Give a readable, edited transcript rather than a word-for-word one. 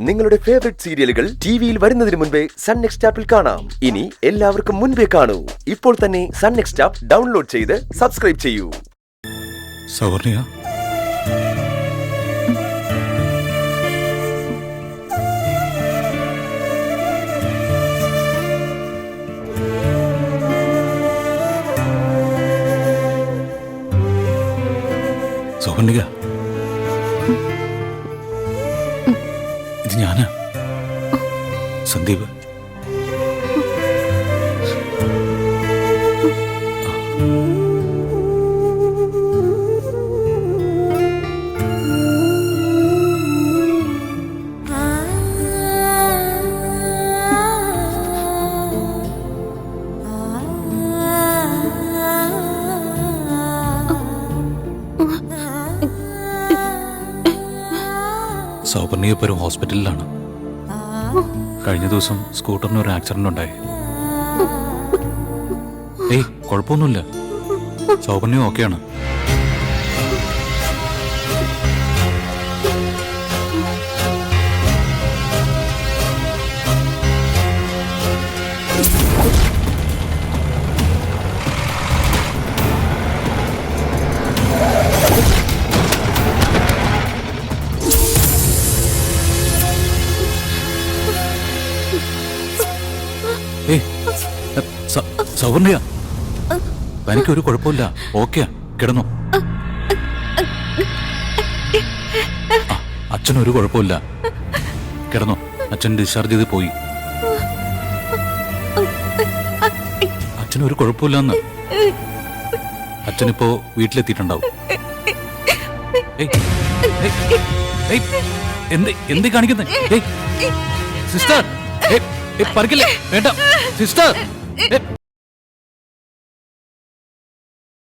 നിങ്ങളുടെ ഫേവറേറ്റ് സീരിയലുകൾ ടിവിയിൽ വരുന്നതിന് മുൻപേ സൺ നെക്സ്റ്റ് ആപ്പിൽ കാണാം. ഇനി എല്ലാവർക്കും മുൻപേ കാണൂ. ഇപ്പോൾ തന്നെ സൺ നെക്സ്റ്റ് ആപ്പ് ഡൗൺലോഡ് ചെയ്ത് സബ്സ്ക്രൈബ് ചെയ്യൂ. സൗവർണിക, സൗവർണിക, ഇത് ഞാനാ, സന്ദീപ്. സൗവർണിക ഇപ്പോൾ ഒരു ഹോസ്പിറ്റലിലാണ്. കഴിഞ്ഞ ദിവസം സ്കൂട്ടറിന് ഒരു ആക്സിഡന്റ് ഉണ്ടായി. ഏയ്, കുഴപ്പമൊന്നുമില്ല, സൗവർണിക ഓക്കെയാണ്. സൗവർണിക, എനിക്കൊരു കുഴപ്പമില്ല, ഓക്കെയാ, കിടന്നു. അച്ഛനൊരു കുഴപ്പമില്ല, കിടന്നു. അച്ഛൻ ഡിസ്ചാർജ് ചെയ്ത് പോയി. അച്ഛനൊരു കുഴപ്പമില്ലെന്ന്. അച്ഛനിപ്പോ വീട്ടിലെത്തിയിട്ടുണ്ടാവും. എന്ത് കാണിക്കുന്നേ? സിസ്റ്റർ, പറക്കില്ലേ, വേണ്ട സിസ്റ്റർ.